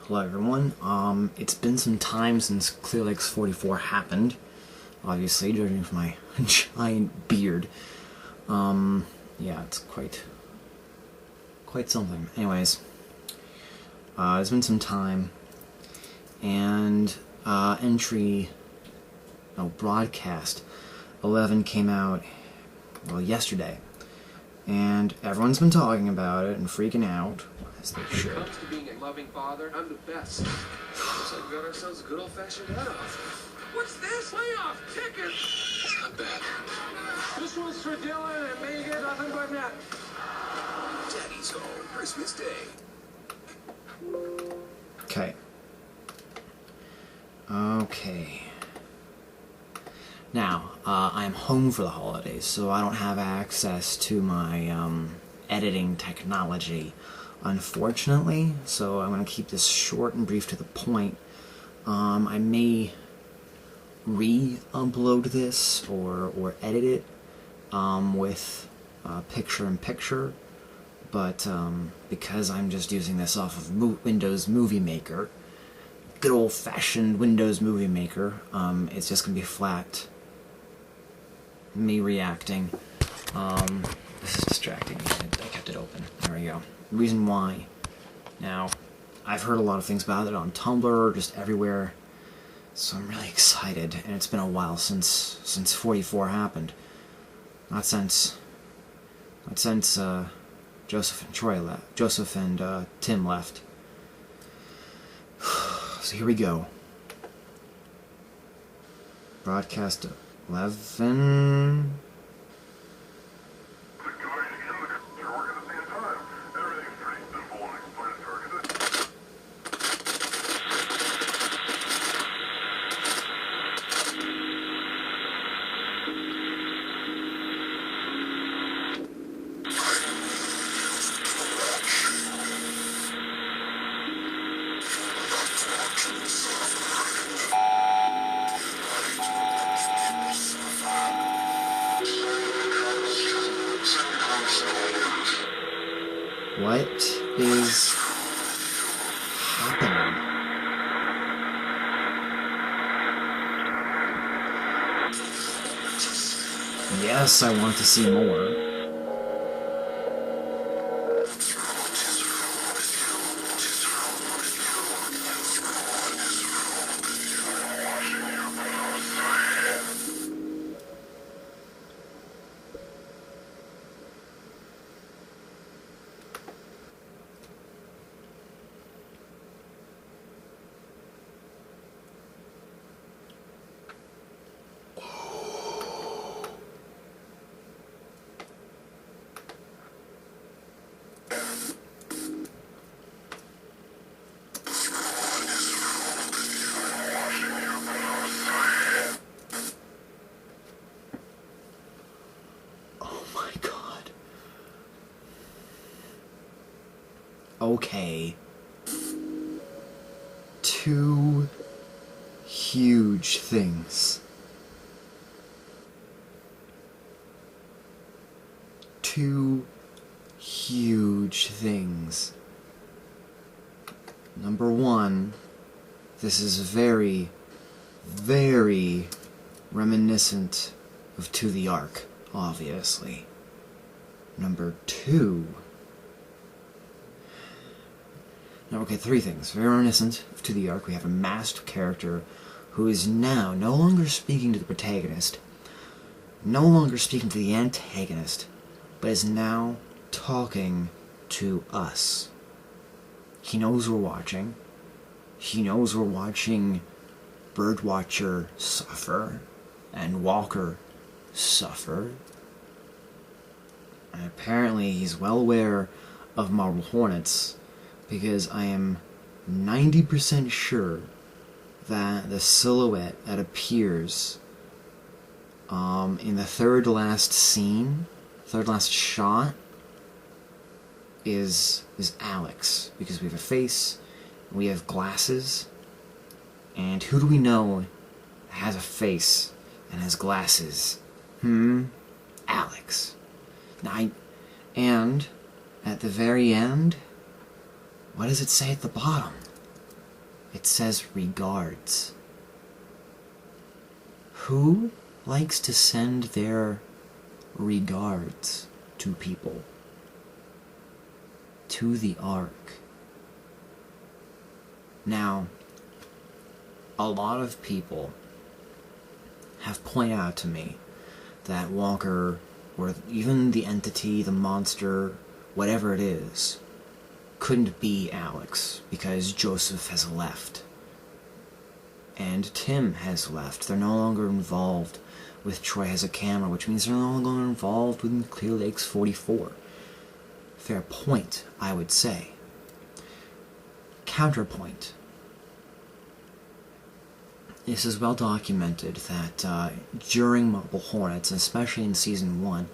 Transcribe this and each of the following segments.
Hello everyone. It's been some time since Clear Lakes 44 happened. Obviously, judging from my giant beard. Yeah, it's quite something. Anyways, it's been some time, and broadcast 11 came out, well, yesterday, and everyone's been talking about it and freaking out, as they should. When it comes to being a loving father, I'm the best. Looks like we got ourselves a good old-fashioned head-off. What's this? Playoff ticket! Not bad. This one's for Dylan, and may you get nothing but net. Daddy's home, Christmas Day. Okay. Now, I am home for the holidays, so I don't have access to my editing technology, unfortunately, so I'm going to keep this short and brief to the point. I may re-upload this or edit it with picture-in-picture, but because I'm just using this off of Windows Movie Maker, good old-fashioned Windows Movie Maker, it's just going to be flat me reacting. This is distracting me. I kept it open. There we go. The reason why. Now, I've heard a lot of things about it on Tumblr, just everywhere, so I'm really excited, and it's been a while since 44 happened. Not since Joseph and Tim left. So here we go. Broadcast 11. What is happening? Yes, I want to see more. Okay. Two huge things. Two huge things. Number one, this is very, very reminiscent of To the Ark, obviously. Number two, okay, three things. Very reminiscent to the Ark. We have a masked character who is now no longer speaking to the protagonist, no longer speaking to the antagonist, but is now talking to us. He knows we're watching. He knows we're watching Birdwatcher suffer and Walker suffer. And apparently he's well aware of Marble Hornets, because I am 90% sure that the silhouette that appears in the third last shot, is Alex, because we have a face, we have glasses, and who do we know has a face and has glasses? Alex. And at the very end, what does it say at the bottom? It says regards. Who likes to send their regards to people? To the Ark. Now, a lot of people have pointed out to me that Walker, or even the entity, the monster, whatever it is, couldn't be Alex because Joseph has left. And Tim has left. They're no longer involved with Troy Has a Camera, which means they're no longer involved with Clear Lakes 44. Fair point, I would say. Counterpoint. This is well documented that during Marble Hornets, especially in Season 1,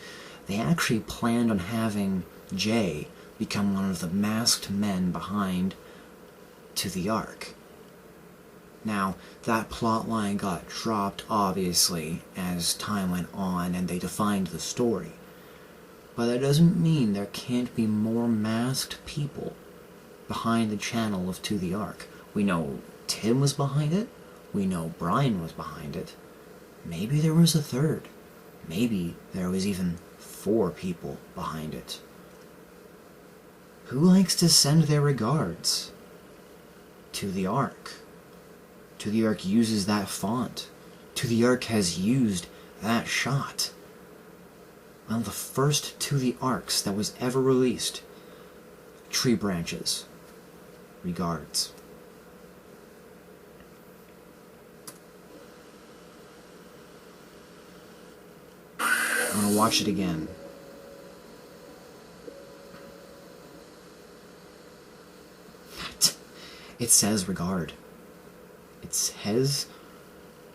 they actually planned on having Jay become one of the masked men behind To the Ark. Now, that plotline got dropped, obviously, as time went on and they defined the story. But that doesn't mean there can't be more masked people behind the channel of To the Ark. We know Tim was behind it. We know Brian was behind it. Maybe there was a third. Maybe there was even 4 people behind it. Who likes to send their regards? To the Ark. To the Ark uses that font. To the Ark has used that shot. One of the first To the Arks that was ever released. Tree branches. Regards. I'm gonna watch it again. It says regard. It says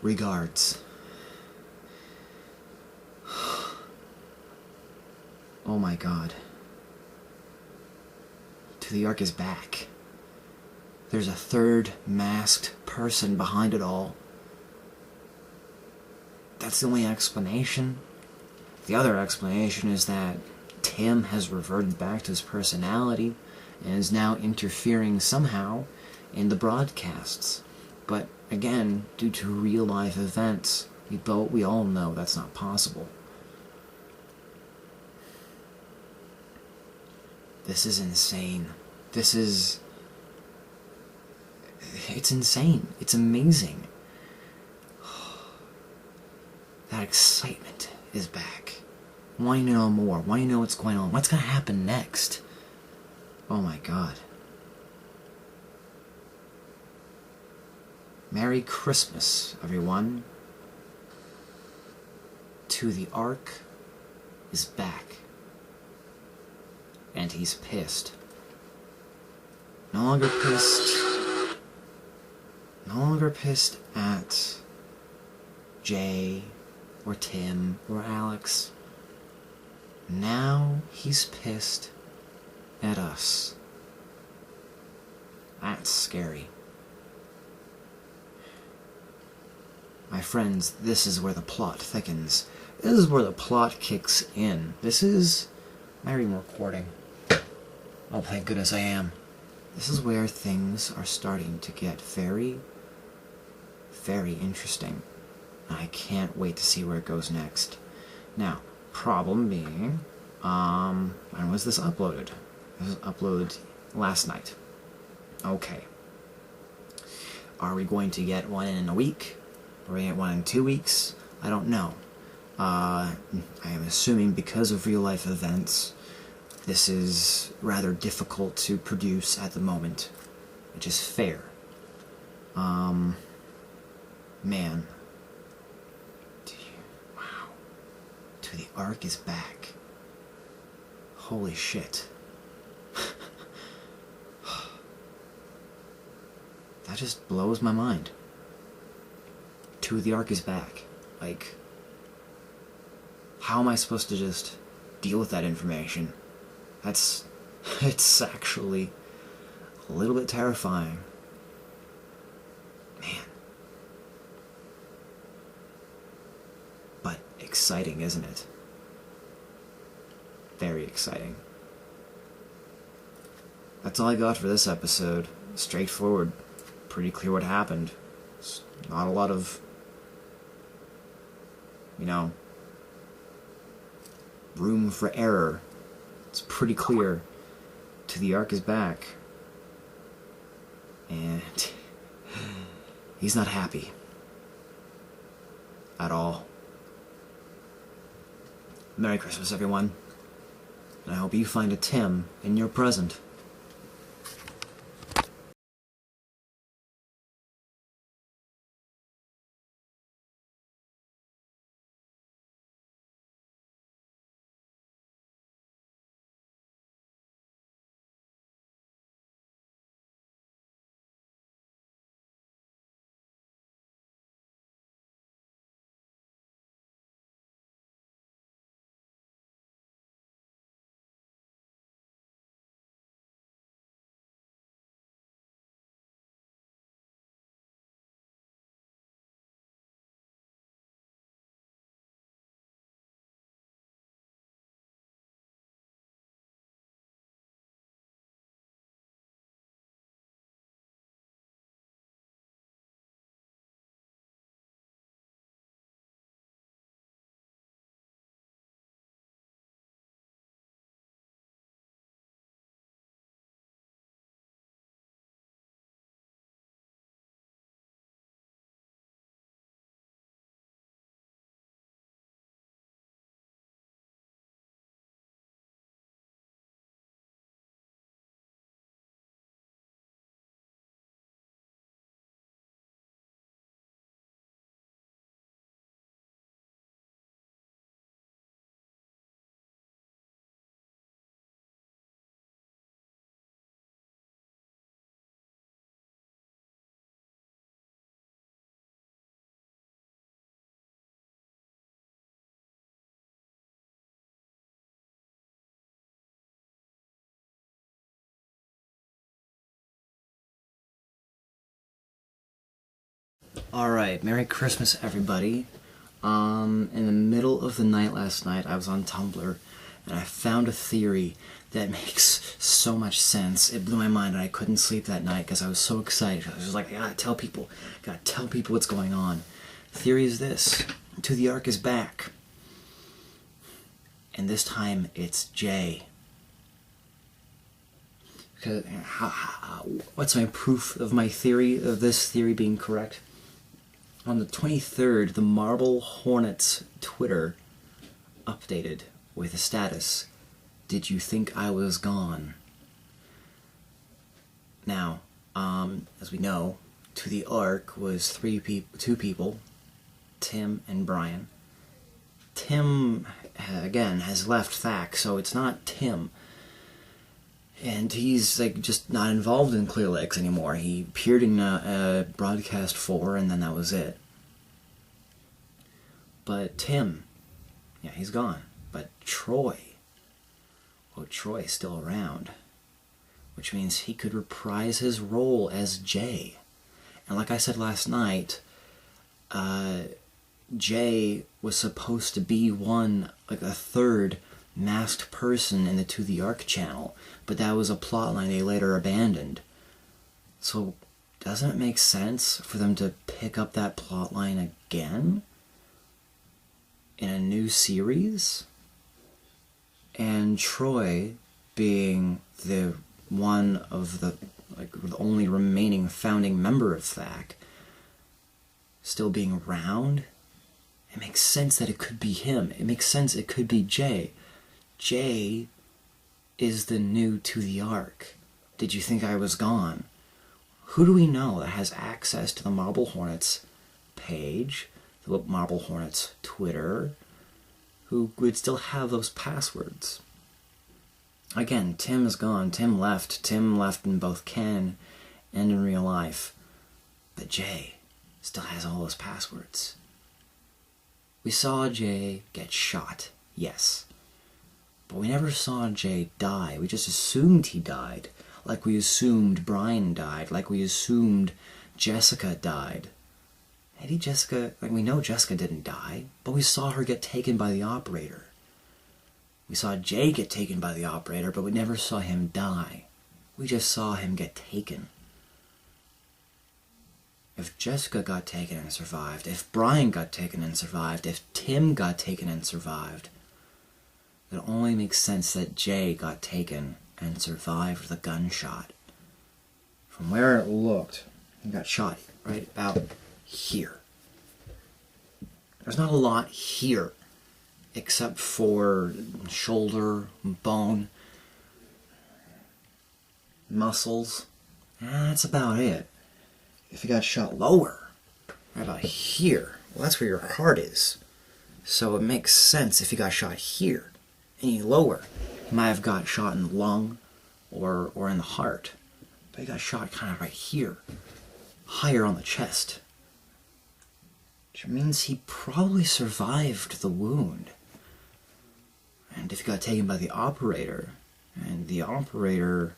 regards. Oh my god. To the Ark is back. There's a third masked person behind it all. That's the only explanation. The other explanation is that Tim has reverted back to his personality and is now interfering somehow in the broadcasts. But again, due to real-life events, we all know that's not possible. This is insane. It's insane. It's amazing. That excitement is back. Wanting to know more. Wanting to know what's going on. What's going to happen next? Oh my god. Merry Christmas, everyone. To the Ark is back. And he's pissed. No longer pissed at Jay or Tim or Alex. Now he's pissed at us. That's scary. My friends, this is where the plot thickens. This is where the plot kicks in. This is... Am I even recording? Oh, thank goodness I am. This is where things are starting to get very, very interesting. I can't wait to see where it goes next. Now, problem being, when was this uploaded? This was uploaded last night. Okay. Are we going to get one in a week? Are we going to get one in 2 weeks? I don't know. I am assuming because of real-life events, this is rather difficult to produce at the moment, which is fair. Man. Wow. To the Ark is back. Holy shit. That just blows my mind. To the Ark is back. Like, how am I supposed to just deal with that information? It's actually a little bit terrifying. Man. But exciting, isn't it? Very exciting. That's all I got for this episode. Straightforward. pretty clear what happened. It's not a lot of, room for error. It's pretty clear. To the Ark is back. And he's not happy. At all. Merry Christmas, everyone. And I hope you find a Tim in your present. Alright, Merry Christmas, everybody. In the middle of the night last night, I was on Tumblr, and I found a theory that makes so much sense. It blew my mind, and I couldn't sleep that night because I was so excited. I was just like, I gotta tell people what's going on. The theory is this: To the Ark is back. And this time, it's Jay. What's my proof of my theory, of this theory being correct? On the 23rd, the Marble Hornets Twitter updated with a status: "Did you think I was gone?" Now, as we know, To the Ark was two people, Tim and Brian. Tim, again, has left THAC, so it's not Tim. And he's just not involved in Clear Lakes anymore. He appeared in Broadcast 4, and then that was it. But Tim, yeah, he's gone. But Troy, well, Troy's still around, which means he could reprise his role as Jay. And like I said last night, Jay was supposed to be a third masked person in the To the Ark channel, but that was a plotline they later abandoned. So, doesn't it make sense for them to pick up that plotline again in a new series? And Troy, being the one of the only remaining founding member of THAC, still being around, it makes sense that it could be him. It makes sense it could be Jay. Jay is the new To the Ark. Did you think I was gone? Who do we know that has access to the Marble Hornets page, the Marble Hornets Twitter, who would still have those passwords? Again, Tim is gone. Tim left. Tim left in both canon and in real life. But Jay still has all those passwords. We saw Jay get shot, yes. But we never saw Jay die. We just assumed he died. Like we assumed Brian died. Like we assumed Jessica died. Maybe Jessica... we know Jessica didn't die. But we saw her get taken by the operator. We saw Jay get taken by the operator, but we never saw him die. We just saw him get taken. if Jessica got taken and survived, if Brian got taken and survived, if Tim got taken and survived, it only makes sense that Jay got taken and survived the gunshot. From where it looked, he got shot right about here. There's not a lot here, except for shoulder, bone, muscles. That's about it. If he got shot lower, right about here, well, that's where your heart is. So it makes sense if he got shot here, any lower, he might have got shot in the lung or in the heart. But he got shot kind of right here, higher on the chest. Which means he probably survived the wound. And if he got taken by the operator, and the operator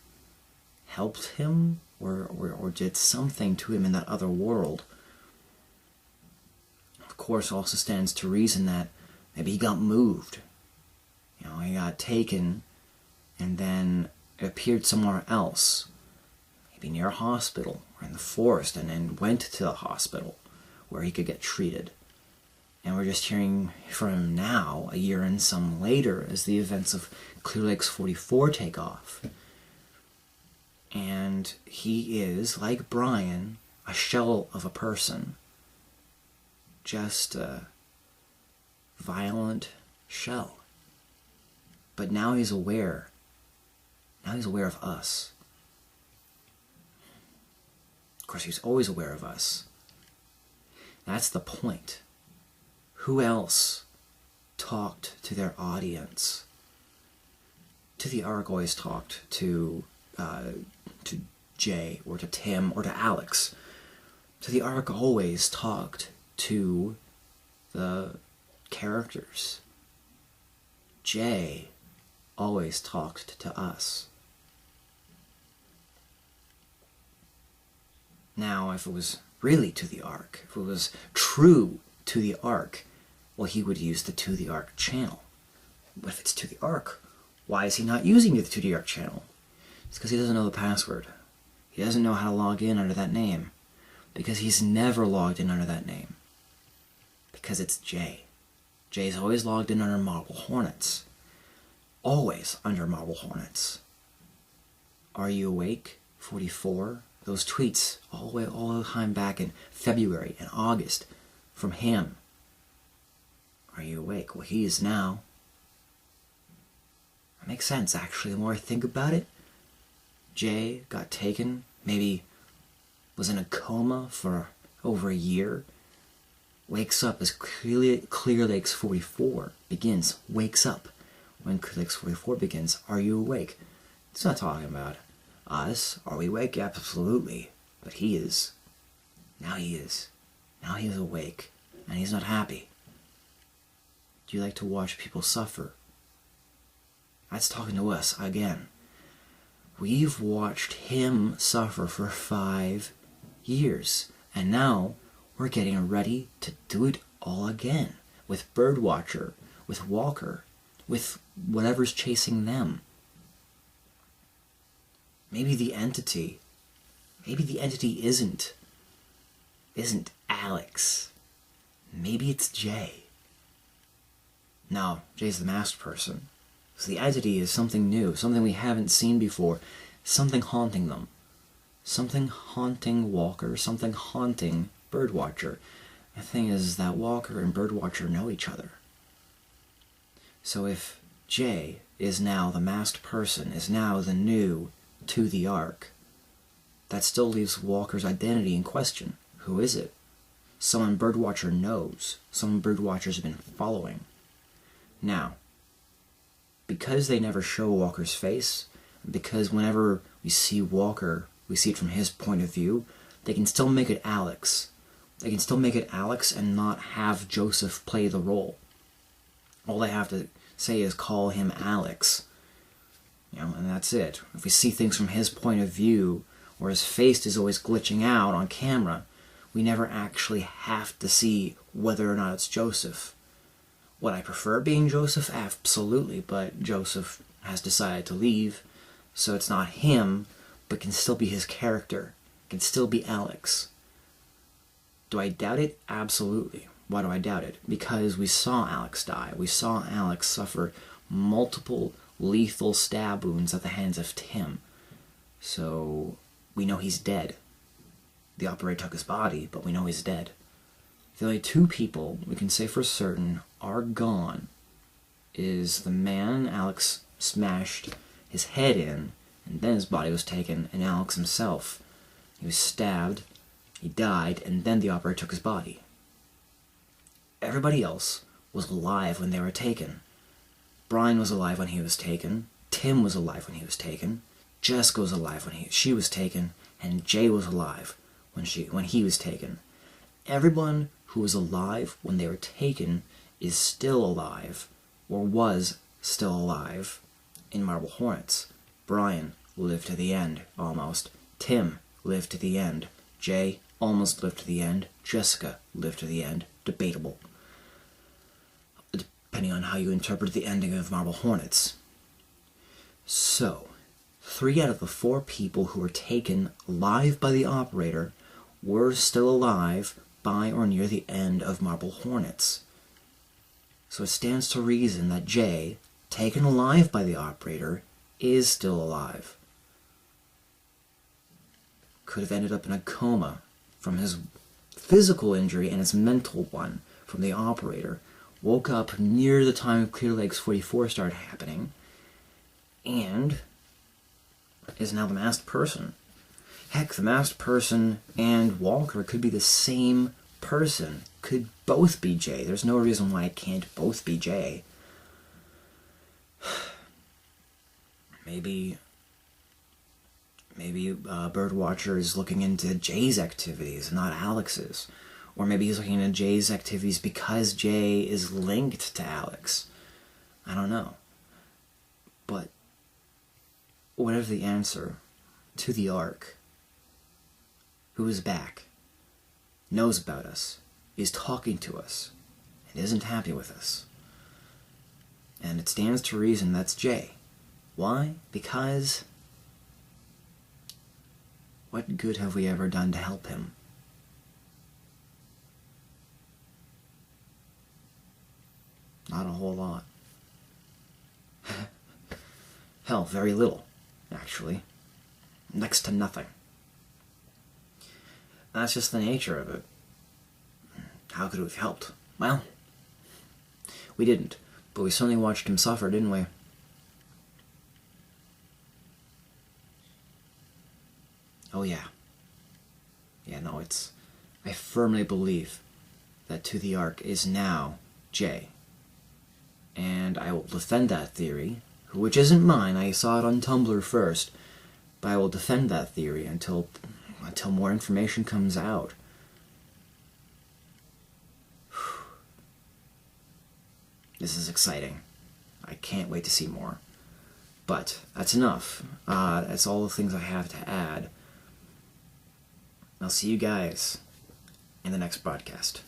helped him, or did something to him in that other world, of course also stands to reason that maybe he got moved. You know, he got taken, and then it appeared somewhere else. Maybe near a hospital, or in the forest, and then went to the hospital where he could get treated. And we're just hearing from him now, a year and some later, as the events of Clear Lakes 44 take off. And he is, like Brian, a shell of a person. Just a violent shell. But now he's aware. Now he's aware of us. Of course, he's always aware of us. That's the point. Who else talked to their audience? To the Ark always talked to Jay, or to Tim, or to Alex. To the Ark always talked to the characters. Jay always talked to us. Now, if it was really to the Ark, if it was true to the Ark, well, he would use the To the Ark channel. But if it's to the Ark, why is he not using the To the Ark channel? It's because he doesn't know the password. He doesn't know how to log in under that name. Because he's never logged in under that name. Because it's Jay. Jay's always logged in under Marble Hornets. Always under Marble Hornets. Are you awake? 44. Those tweets all the time back in February and August from him. Are you awake? Well, he is now. That makes sense, actually. The more I think about it, Jay got taken, maybe was in a coma for over a year, wakes up as Clear Lakes 44 begins, wakes up when Clear Lakes 44 begins. Are you awake? It's not talking about us. Are we awake? Absolutely. But he is. Now he is. Now he is awake. And he's not happy. Do you like to watch people suffer? That's talking to us again. We've watched him suffer for 5 years. And now we're getting ready to do it all again. With Birdwatcher, with Walker, with whatever's chasing them. Maybe the entity isn't Alex. Maybe it's Jay. No, Jay's the masked person. So the entity is something new, something we haven't seen before, something haunting them. Something haunting Walker, something haunting Birdwatcher. The thing is that Walker and Birdwatcher know each other. So if Jay is now the masked person, is now the new To the Ark, that still leaves Walker's identity in question. Who is it? Someone Birdwatcher knows. Someone Birdwatcher's been following. Now, because they never show Walker's face, because whenever we see Walker, we see it from his point of view, they can still make it Alex. They can still make it Alex and not have Joseph play the role. All they have to say is call him Alex. You know, and that's it. If we see things from his point of view, or his face is always glitching out on camera, we never actually have to see whether or not it's Joseph. Would I prefer being Joseph? Absolutely, but Joseph has decided to leave, so it's not him, but can still be his character. Can still be Alex. Do I doubt it? Absolutely. Why do I doubt it? Because we saw Alex die. We saw Alex suffer multiple lethal stab wounds at the hands of Tim. So we know he's dead. The operator took his body, but we know he's dead. The only two people we can say for certain are gone is the man Alex smashed his head in, and then his body was taken, and Alex himself. He was stabbed, he died, and then the operator took his body. Everybody else was alive when they were taken. Brian was alive when he was taken, Tim was alive when he was taken, Jessica was alive when she was taken, and Jay was alive when he was taken. Everyone who was alive when they were taken is still alive, or was still alive, in Marble Hornets. Brian lived to the end, almost. Tim lived to the end. Jay almost lived to the end. Jessica lived to the end. Debatable, depending on how you interpret the ending of Marble Hornets. So, 3 out of the 4 people who were taken alive by the operator were still alive by or near the end of Marble Hornets. So it stands to reason that Jay, taken alive by the operator, is still alive. Could have ended up in a coma from his physical injury and his mental one from the operator. Woke up near the time Clear Lakes 44 started happening, and is now the masked person. Heck, the masked person and Walker could be the same person. Could both be Jay. There's no reason why it can't both be Jay. Maybe Birdwatcher is looking into Jay's activities, not Alex's. Or maybe he's looking into Jay's activities because Jay is linked to Alex. I don't know. But whatever the answer to the Ark, who is back, knows about us, is talking to us, and isn't happy with us. And it stands to reason that's Jay. Why? Because what good have we ever done to help him? Not a whole lot. Hell, very little, actually. Next to nothing. That's just the nature of it. How could we have helped? Well, we didn't, but we certainly watched him suffer, didn't we? Oh yeah. Yeah, no, I firmly believe that To the Ark is now Jay. And I will defend that theory, which isn't mine. I saw it on Tumblr first, but I will defend that theory until more information comes out. This is exciting. I can't wait to see more. But that's enough. That's all the things I have to add. I'll see you guys in the next broadcast.